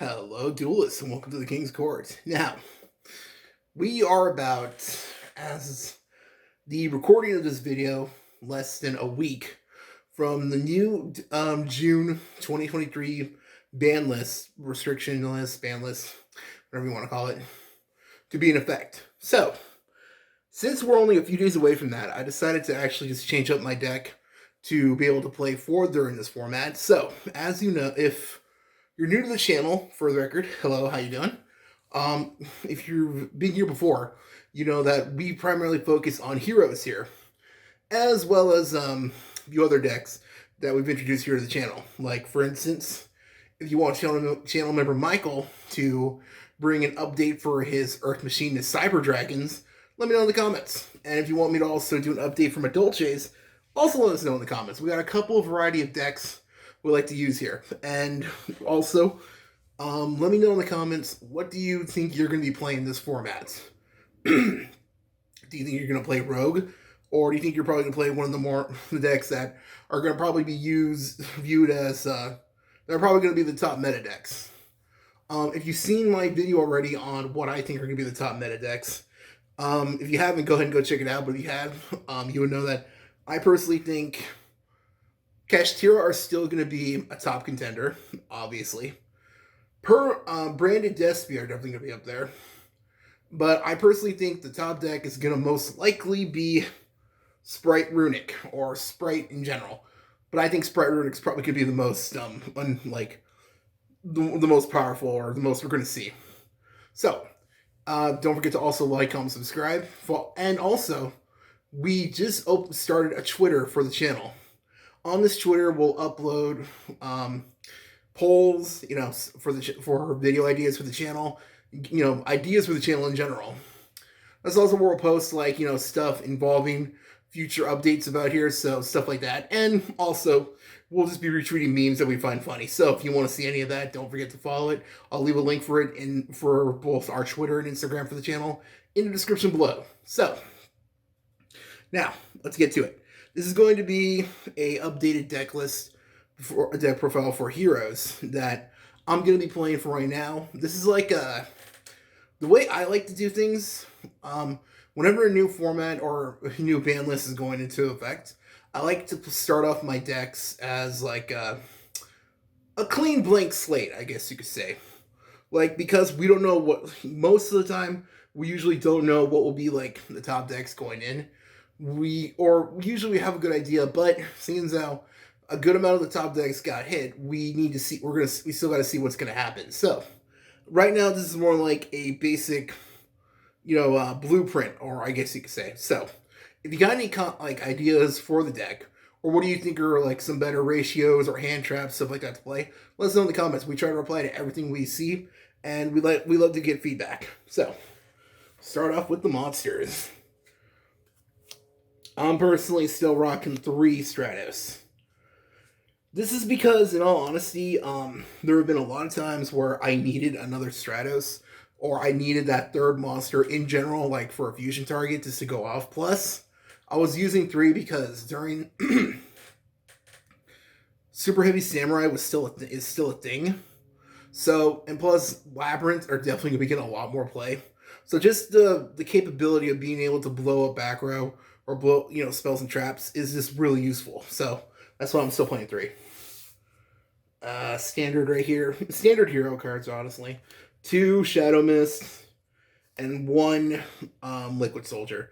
Hello, duelists, and welcome to the King's Court. Now, we are about, as the recording of this video, less than a week from the new June 2023 ban list, restriction list, ban list, whatever you want to call it, to be in effect. So, since we're only a few days away from that, I decided to actually just change up my deck to be able to play further in this format. So, as you know, if you're new to the channel, for the record, hello, how you doing? If you've been here before, you know that we primarily focus on heroes here, as well as a few other decks that we've introduced here to the channel. Like, for instance, if you want channel member Michael to bring an update for his Earth Machine to Cyber Dragons, let me know in the comments. And if you want me to also do an update for my Dolces, also let us know in the comments. We got a couple of variety of decks we like to use here. And also, let me know in the comments, what do you think you're going to be playing this format? Do you think you're going to play Rogue? Or do you think you're probably going to play one of the decks that are going to probably be viewed as, they're probably going to be the top meta decks? If you've seen my video already on what I think are going to be the top meta decks, if you haven't, go ahead and go check it out. But if you have, you would know that I personally think Kashtira are still going to be a top contender, obviously. Branded Despia are definitely going to be up there. But I personally think the top deck is going to most likely be Sprite Runic, or Sprite in general. But I think Sprite Runic is probably going to be the most, the most powerful, or the most we're going to see. So, don't forget to also like, comment, subscribe. And also, we just started a Twitter for the channel. On this Twitter, we'll upload polls, for video ideas for the channel, ideas for the channel in general. That's also where we'll post, stuff involving future updates about here, so stuff like that. And also, we'll just be retweeting memes that we find funny. So if you want to see any of that, don't forget to follow it. I'll leave a link for it for both our Twitter and Instagram for the channel in the description below. So, now, let's get to it. This is going to be a updated deck list, for a deck profile for heroes that I'm going to be playing for right now. This is like the way I like to do things. Whenever a new format or a new ban list is going into effect, I like to start off my decks as like a clean blank slate, I guess you could say. Because we don't know most of the time, we usually don't know what will be like the top decks going in. We usually have a good idea, but seeing as how a good amount of the top decks got hit, we need to see. We still got to see what's going to happen. So, right now, this is more like a basic, blueprint, or I guess you could say. So, if you got any ideas for the deck, or what do you think are some better ratios or hand traps, stuff like that to play, let us know in the comments. We try to reply to everything we see, and we love to get feedback. So, start off with the monsters. I'm personally still rocking 3 Stratos. This is because, in all honesty, there have been a lot of times where I needed another Stratos, or I needed that third monster in general, for a fusion target just to go off. Plus, I was using 3 because during Super Heavy Samurai is still a thing. So, and plus, Labyrinth are definitely going to be getting a lot more play. So just the capability of being able to blow up back row or blow, spells and traps is just really useful. So that's why I'm still playing 3. Standard right here. Standard hero cards, honestly. 2 Shadow Mist and 1 Liquid Soldier.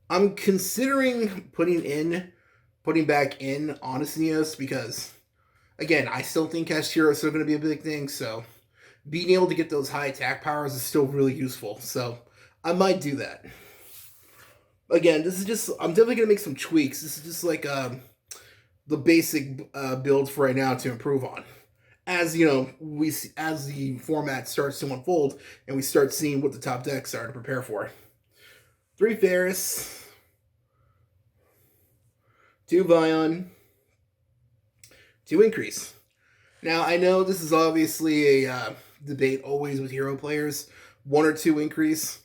I'm considering putting back in Honest Neos because, again, I still think Kashtira is still going to be a big thing, so being able to get those high attack powers is still really useful. So I might do that. Again, this is just, I'm definitely going to make some tweaks. This is just the basic builds for right now to improve on. As as the format starts to unfold and we start seeing what the top decks are to prepare for. 3 Ferris, 2 Vion, 2 Increase. Now, I know this is obviously a debate always with hero players, 1 or 2 Increase.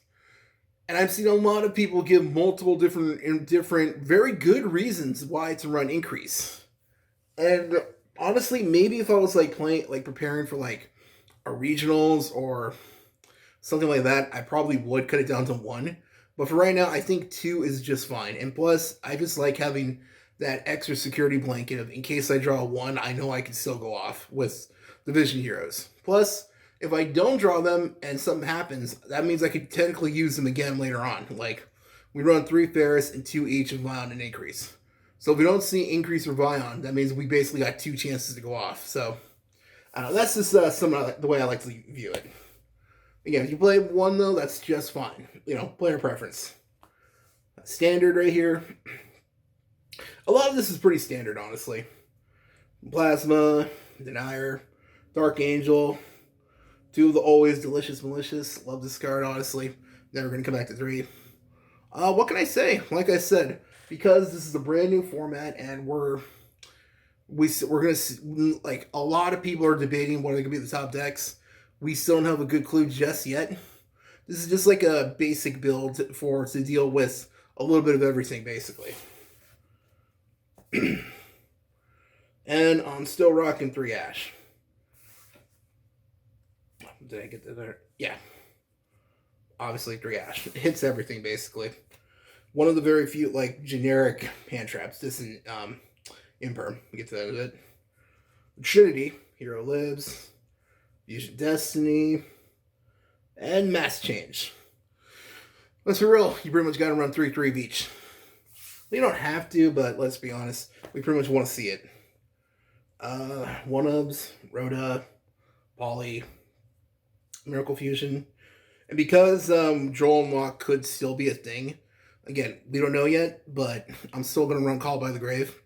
And I've seen a lot of people give multiple different, very good reasons why to run Increase. And honestly, maybe if I was preparing for a regionals or something like that, I probably would cut it down to 1. But for right now, I think 2 is just fine. And plus, I just like having that extra security blanket of in case I draw a 1, I know I can still go off with the Vision Heroes. Plus, if I don't draw them and something happens, that means I could technically use them again later on. Like, we run 3 Ferris and 2 each of Vion and Increase. So if we don't see Increase or Vion, that means we basically got 2 chances to go off. So, I don't know. That's just the way I like to view it. Again, if you play 1, though, that's just fine. Player preference. Standard right here. A lot of this is pretty standard, honestly. Plasma, Denier, Dark Angel, 2 of the always delicious malicious. Love this card, honestly. Never going to come back to 3. What can I say? Like I said, because this is a brand new format and we're going to, like, a lot of people are debating what are going to be the top decks. We still don't have a good clue just yet. This is just like a basic build to deal with a little bit of everything, basically. And I'm still rocking 3 Ash. Did I get that there? Yeah. Obviously 3 Ash. It hits everything, basically. One of the very few, like, generic hand traps. This is Imperm. We'll get to that in a bit. Trinity. Hero Lives. Fusion Destiny. And Mass Change. Let's be real. You pretty much got to run 3 of each. You don't have to, but let's be honest. We pretty much want to see it. 1-Ubs, Rhoda, Poly, Miracle Fusion. And because Joel Unlock could still be a thing, again, we don't know yet, but I'm still going to run Call by the Grave.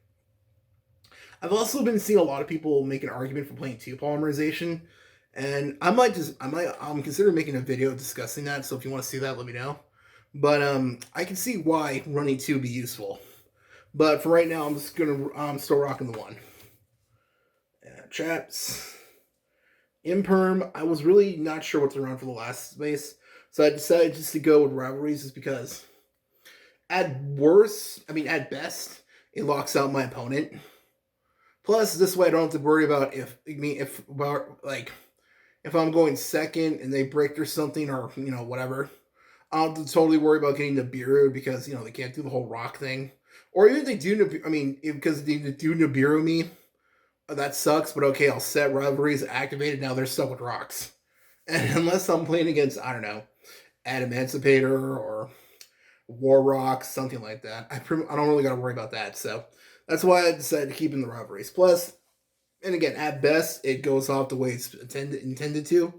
I've also been seeing a lot of people make an argument for playing 2 polymerization, and I'm considering making a video discussing that, so if you want to see that, let me know. But I can see why running 2 would be useful. But for right now, I'm still rocking the 1. Traps. Imperm, I was really not sure what to run for the last space, so I decided just to go with Rivalries just because at best, it locks out my opponent. Plus, this way I don't have to worry about if I'm going second and they break or something or, whatever. I don't have to totally worry about getting Nibiru because, they can't do the whole rock thing. Or even if they do, because they do Nibiru me, that sucks, but okay, I'll set Rivalries activated, now they're stuck with rocks. And unless I'm playing against, I don't know, Emancipator or War Rock, something like that, I don't really got to worry about that. So that's why I decided to keep in the Rivalries. Plus, and again, at best, it goes off the way it's intended to.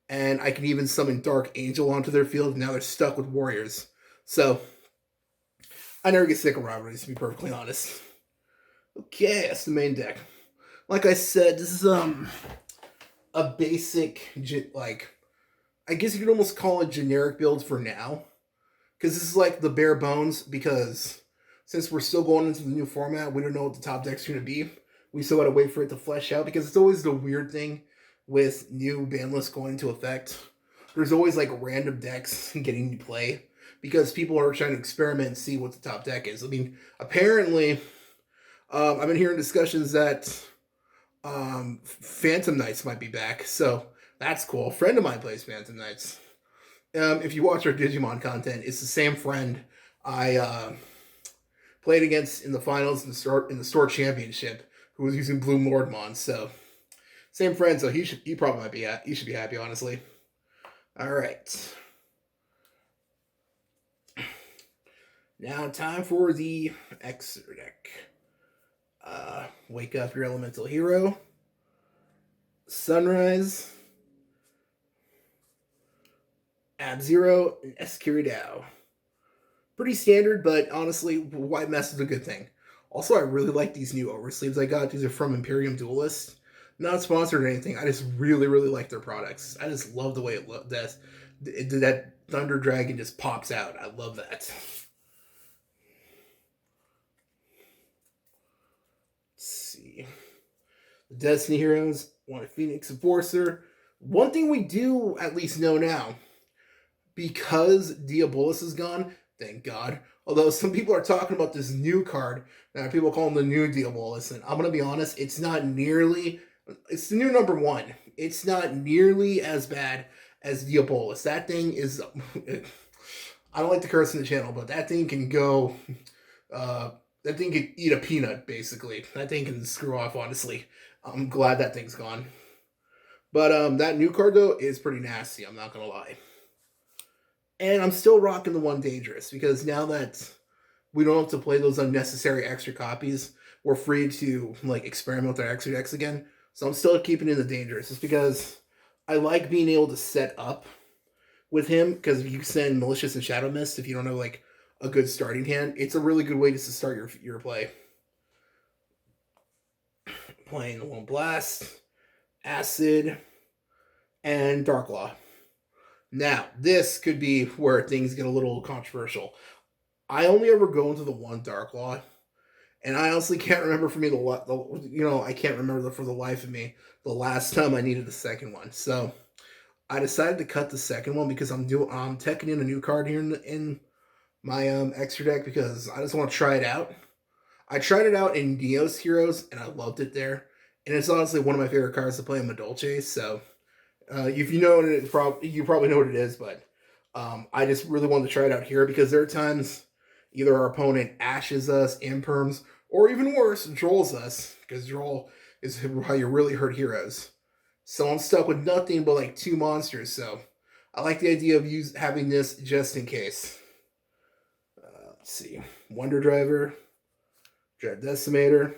And I can even summon Dark Angel onto their field, and now they're stuck with Warriors. So, I never get sick of Rivalries, to be perfectly honest. Okay, that's the main deck. Like I said, this is a basic, I guess you could almost call it generic build for now. Because this is like the bare bones, because since we're still going into the new format, we don't know what the top deck's going to be. We still got to wait for it to flesh out, because it's always the weird thing with new ban lists going into effect. There's always like random decks getting to play, because people are trying to experiment and see what the top deck is. Apparently, I've been hearing discussions that Phantom Knights might be back, so that's cool. A friend of mine plays Phantom Knights. If you watch our Digimon content, it's the same friend I played against in the finals in the store championship, who was using Blue Lordmon. So same friend, so he should be happy, honestly. All right. Now time for the Xer deck. Wake Up Your Elemental Hero, Sunrise, Ab-Zero, and Escuridao. Pretty standard, but honestly, white mess is a good thing. Also, I really like these new oversleeves I got. These are from Imperium Duelist. Not sponsored or anything. I just really, really like their products. I just love the way it looks. That Thunder Dragon just pops out. I love that. The Destiny Heroes, one Phoenix Enforcer. One thing we do at least know now, because Diabolus is gone, thank God. Although some people are talking about this new card, now people call him the new Diabolus, and I'm going to be honest, it's not nearly It's the new number one. It's not nearly as bad as Diabolus. That thing is. I don't like to curse in the channel, but that thing can go. Uh, that thing can eat a peanut, basically. That thing can screw off, honestly. I'm glad that thing's gone. But that new card, though, is pretty nasty. I'm not going to lie. And I'm still rocking the one Dangerous, because now that we don't have to play those unnecessary extra copies, we're free to like experiment with our extra decks again. So I'm still keeping in the Dangerous. It's because I like being able to set up with him, because if you send Malicious and Shadow Mist, if you don't know like a good starting hand, it's a really good way just to start your play. Playing the one Blast, Acid, and Dark Law. Now, this could be where things get a little controversial. I only ever go into the one Dark Law, and I honestly can't remember for me I can't remember for the life of me the last time I needed the second one. So I decided to cut the second one because I'm teching in a new card here in my extra deck, because I just want to try it out. I tried it out in Neos Heroes and I loved it there, and it's honestly one of my favorite cards to play in Madolche. So if you know it, you probably know what it is, but I just really wanted to try it out here because there are times either our opponent ashes us, imperms, or even worse, drolls us, because droll is how you really hurt heroes. So I'm stuck with nothing but like 2 monsters, so I like the idea of having this just in case. Let's see. Wonder Driver, Dread Decimator,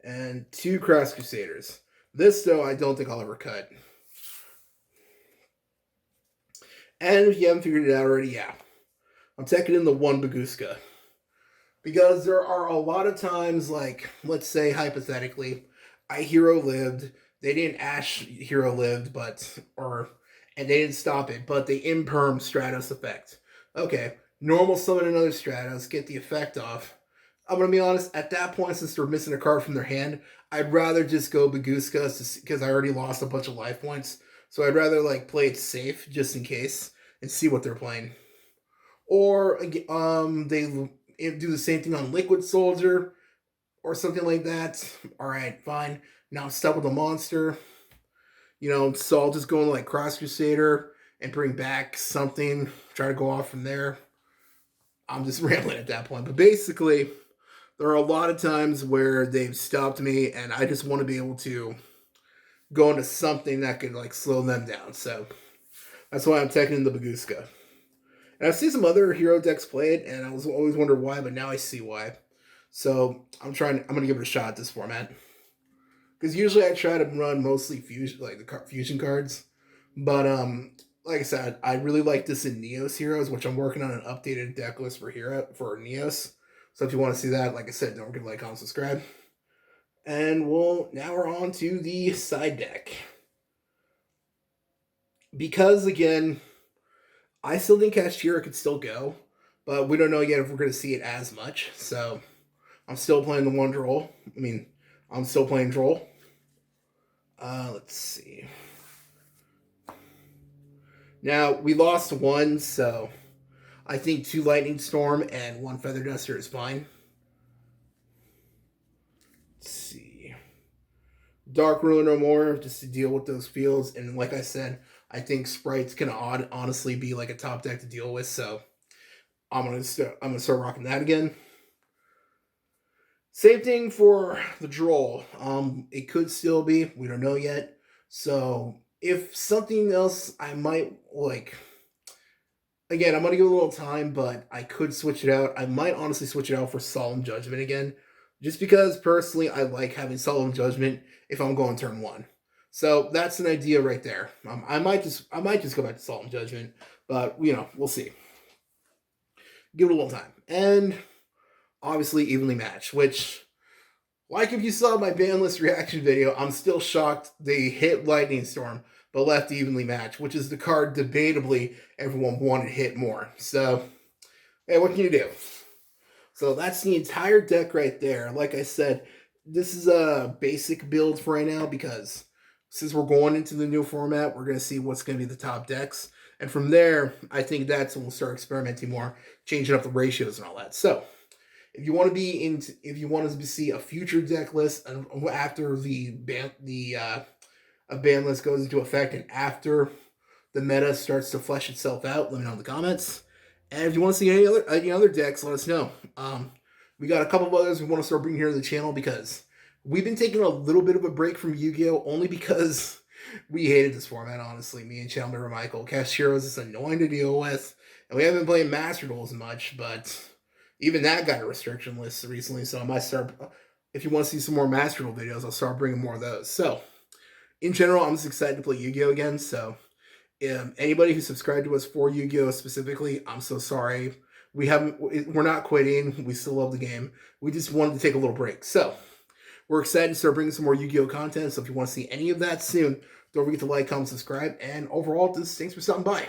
and 2 Cross Crusaders. This, though, I don't think I'll ever cut. And if you haven't figured it out already, yeah. I'm taking in the one Baguska. Because there are a lot of times, like, let's say, hypothetically, I hero lived, they didn't ash hero lived, and they didn't stop it, but they imperm Stratos effect. Okay, normal summon another Stratos, get the effect off. I'm going to be honest, at that point, since they're missing a card from their hand, I'd rather just go Baguska, because I already lost a bunch of life points. So I'd rather like play it safe, just in case, and see what they're playing. Or they do the same thing on Liquid Soldier, or something like that. Alright, fine. Now I'm stuck with a monster. So I'll just go into like Cross Crusader and bring back something, try to go off from there. I'm just rambling at that point. But basically, there are a lot of times where they've stopped me, and I just want to be able to go into something that could like slow them down. So that's why I'm taking the Baguska. And I've seen some other hero decks play it, and I was always wondering why, but now I see why. So I'm going to give it a shot at this format. Because usually I try to run mostly fusion cards. But like I said, I really like this in Neos Heroes, which I'm working on an updated deck list for Neos. So if you want to see that, like I said, don't forget to like, comment, subscribe. And now we're on to the side deck. Because again, I still think Kashtira could still go, but we don't know yet if we're going to see it as much. So I'm still playing the one Droll. I'm still playing Droll. Let's see. Now, we lost 1, so I think 2 Lightning Storm and 1 Feather Duster is fine. Let's see. Dark Ruler no more, just to deal with those fields. And like I said, I think Sprites can honestly be like a top deck to deal with, so I'm gonna start rocking that again. Same thing for the Droll. It could still be, we don't know yet. So if something else, I might like. Again, I'm gonna give it a little time, but I could switch it out. I might honestly switch it out for Solemn Judgment again, just because personally I like having Solemn Judgment if I'm going turn 1. So that's an idea right there. I might just go back to Solemn Judgment, but we'll see. Give it a little time, and obviously evenly matched. Which, like if you saw my ban list reaction video, I'm still shocked they hit Lightning Storm but left evenly matched, which is the card debatably everyone wanted hit more. So, hey, what can you do? So that's the entire deck right there. Like I said, this is a basic build for right now, because since we're going into the new format, we're going to see what's going to be the top decks. And from there, I think that's when we'll start experimenting more, changing up the ratios and all that. So, If you want to be into, if you want to see a future deck list and after a ban list goes into effect and after the meta starts to flesh itself out, let me know in the comments. And if you want to see any other decks, let us know. We got a couple of others we want to start bringing here to the channel because we've been taking a little bit of a break from Yu-Gi-Oh! Only because we hated this format, honestly. Me and Chandler and Michael. Cashiero is annoying to deal with. And we haven't been playing Master Duels much, but even that got a restriction list recently. So I might start, if you want to see some more Master Duel videos, I'll start bringing more of those. So, in general, I'm just excited to play Yu-Gi-Oh! Again. So, anybody who subscribed to us for Yu-Gi-Oh! Specifically, I'm so sorry. We're not quitting. We still love the game. We just wanted to take a little break. So, we're excited to start bringing some more Yu-Gi-Oh! Content. So if you want to see any of that soon, don't forget to like, comment, subscribe, and overall, thanks for stopping by.